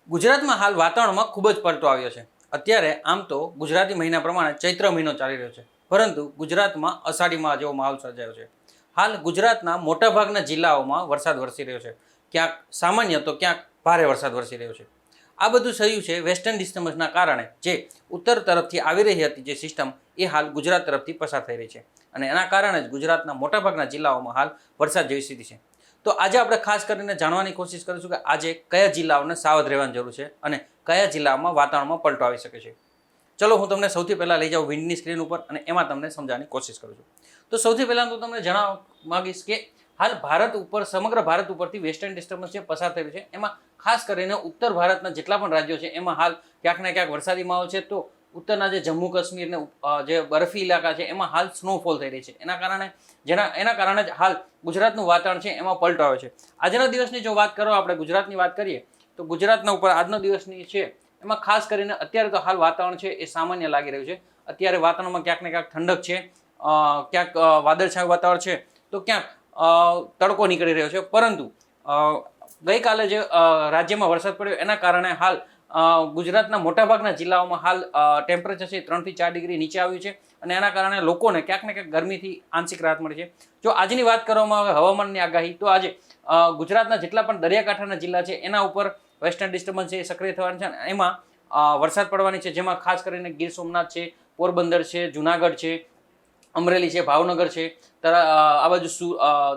ગુજરાતમાં હાલ વાતાવરણમાં ખૂબ જ પલટો આવ્યો છે। અત્યારે આમ તો ગુજરાતી મહિના પ્રમાણે ચૈત્ર મહિનો ચાલી રહ્યો છે, પરંતુ ગુજરાતમાં અષાઢીમાં જેવો માહોલ સર્જાયો છે। હાલ ગુજરાતના મોટાભાગના જિલ્લાઓમાં વરસાદ વરસી રહ્યો છે, ક્યાંક સામાન્ય તો ક્યાંક ભારે વરસાદ વરસી રહ્યો છે। આ બધું થયું છે વેસ્ટર્ન ડિસ્ટર્બન્સના કારણે, જે ઉત્તર તરફથી આવી રહી હતી જે સિસ્ટમ, એ હાલ ગુજરાત તરફથી પસાર થઈ રહી છે, અને એના કારણે જ ગુજરાતના મોટાભાગના જિલ્લાઓમાં હાલ વરસાદ જેવી સ્થિતિ છે। તો આજે આપણે ખાસ કરીને જાણવાની કોશિશ કરીશું કે આજે કયા જિલ્લાઓને સાવધ રહેવાની જરૂર છે અને કયા જિલ્લાઓમાં વાતાવરણમાં પલટો આવી શકે છે। ચલો હું તમને સૌથી પહેલાં લઈ જાઉં વિન્ડની સ્ક્રીન ઉપર અને એમાં તમને સમજાવવાની કોશિશ કરું છું। તો સૌથી પહેલાં તો તમને જણાવવા માંગીશ કે હાલ ભારત ઉપર, સમગ્ર ભારત ઉપરથી વેસ્ટર્ન ડિસ્ટર્બન્સ જે પસાર થયું છે, એમાં ખાસ કરીને ઉત્તર ભારતના જેટલા પણ રાજ્યો છે એમાં હાલ ક્યાંક ને ક્યાંક વરસાદી માહોલ છે। તો ઉત્તરના જે જમ્મુ કાશ્મીર ને જે બરફી ઇલાકા છે એમાં હાલ સ્નોફોલ થઈ રહી છે, એના કારણે જ હાલ ગુજરાતનું વાતાવરણ છે એમાં પલટો આવે છે। આજના દિવસની જો વાત કરો, આપણે ગુજરાતની વાત કરીએ તો ગુજરાતના ઉપર આજના દિવસની છે એમાં ખાસ કરીને અત્યારે તો હાલ વાતાવરણ છે એ સામાન્ય લાગી રહ્યું છે। અત્યારે વાતાવરણમાં ક્યાંક ને ક્યાંક ઠંડક છે, ક્યાંક વાદળછાયું વાતાવરણ છે, તો ક્યાંક તડકો નીકળી રહ્યો છે, પરંતુ ગઈકાલે જે રાજ્યમાં વરસાદ પડ્યો એના કારણે હાલ ગુજરાતના મોટાભાગના જિલ્લાઓમાં હાલ ટેમ્પરેચર છે 3 થી 4 ડિગ્રી નીચે આવ્યું છે, અને એના કારણે લોકોને ક્યાંક ને ક્યાંક ગરમીથી આંશિક રાહત મળી છે। જો આજની વાત કરવામાં આવે હવામાનની આગાહી, તો આજે ગુજરાતના જેટલા પણ દરિયાકાંઠાના જિલ્લા છે એના ઉપર વેસ્ટર્ન ડિસ્ટર્બન્સ છે એ સક્રિય થવાની છે, અને એમાં વરસાદ પડવાની છે, જેમાં ખાસ કરીને ગીર સોમનાથ છે, પોરબંદર છે, જુનાગઢ છે, અમરેલી છે, ભાવનગર છે, આ બાજુ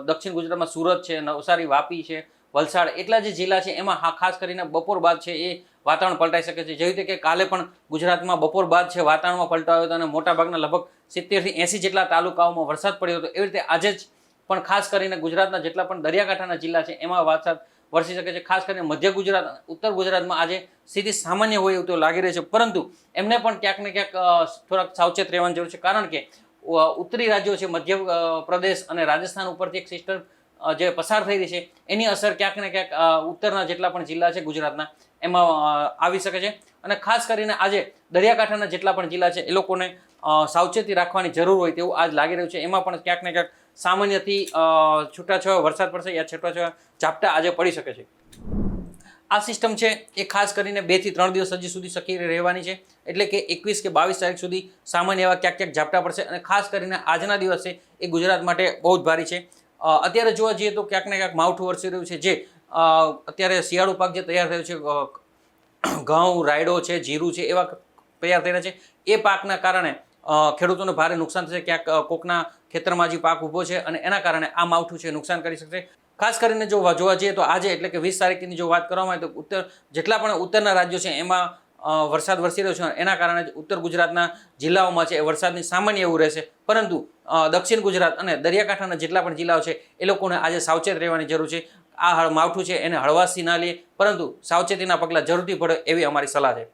દક્ષિણ ગુજરાતમાં સુરત છે, નવસારી, વાપી છે, વલસાડ, એટલા જે જિલ્લા છે એમાં ખાસ કરીને બપોર બાદ છે એ વાતાવરણ પલટાઈ શકે છે। જેવી રીતે કે કાલે પણ ગુજરાતમાં બપોર બાદ છે વાતાવરણમાં પલટો આવ્યો હતો અને મોટાભાગના લગભગ 70 થી 80 જેટલા તાલુકાઓમાં વરસાદ પડ્યો હતો। એવી રીતે આજે જ પણ ખાસ કરીને ગુજરાતના જેટલા પણ દરિયાકાંઠાના જિલ્લા છે એમાં વરસાદ વરસી શકે છે। ખાસ કરીને મધ્ય ગુજરાત, ઉત્તર ગુજરાતમાં આજે સ્થિતિ સામાન્ય હોય એવું તો લાગી રહી છે, પરંતુ એમને પણ ક્યાંક ને ક્યાંક થોડાક સાવચેત રહેવાની જરૂર છે, કારણ કે ઉત્તરી રાજ્યો છે, મધ્ય પ્રદેશ અને રાજસ્થાન ઉપરથી એક સિસ્ટમ જે પસાર થઈ રહી છે એની અસર ક્યાંક ને ક્યાંક ઉત્તરના જેટલા પણ જિલ્લા છે ગુજરાતના એમાં આવી શકે છે, અને ખાસ કરીને આજે દરિયાકાંઠાના જેટલા પણ જિલ્લા છે એ લોકોને સાવચેતી રાખવાની જરૂર હોય તેવું આજ લાગી રહ્યું છે। એમાં પણ ક્યાંક ને ક્યાંક સામાન્યથી છૂટાછવાયા વરસાદ પડશે યા છૂટાછવાયા ઝાપટા આજે પડી શકે છે। આ સિસ્ટમ છે એ ખાસ કરીને 2 થી 3 દિવસ હજી સુધી સક્રિય રહેવાની છે, એટલે કે 21 કે 22 તારીખ સુધી સામાન્ય એવા ક્યાંક ક્યાંક ઝાપટા પડશે, અને ખાસ કરીને આજના દિવસે એ ગુજરાત માટે બહુ જ ભારી છે। અત્યારે જોવા જઈએ તો ક્યાંક ને ક્યાંક માવઠું વરસી રહ્યું છે, જે અત્યારે શિયાળુ પાક જે તૈયાર થયો છે, ઘઉં, રાયડો છે, જીરું છે, એવા તૈયાર થઈ રહ્યા છે, એ પાકના કારણે ખેડૂતોને ભારે નુકસાન થશે। ક્યાંક કોકના ખેતરમાં હજી પાક ઊભો છે અને એના કારણે આ માવઠું છે નુકસાન કરી શકશે। ખાસ કરીને જો જોવા જઈએ તો આજે એટલે કે 20 તારીખની જો વાત કરવામાં આવે તો જેટલા પણ ઉત્તરના રાજ્યો છે એમાં વરસાદ વરસી રહ્યો છે, એના કારણે જ ઉત્તર ગુજરાતના જિલ્લાઓમાં છે એ વરસાદની સામાન્ય એવું રહેશે, પરંતુ દક્ષિણ ગુજરાત અને દરિયાકાંઠાના જેટલા પણ જિલ્લાઓ છે એ લોકોને આજે સાવચેત રહેવાની જરૂર છે। આ માવઠું છે એને હળવાશથી ના લે, પરંતુ સાવચેતીના પગલાં જરૂરથી પડે એવી અમારી સલાહ છે।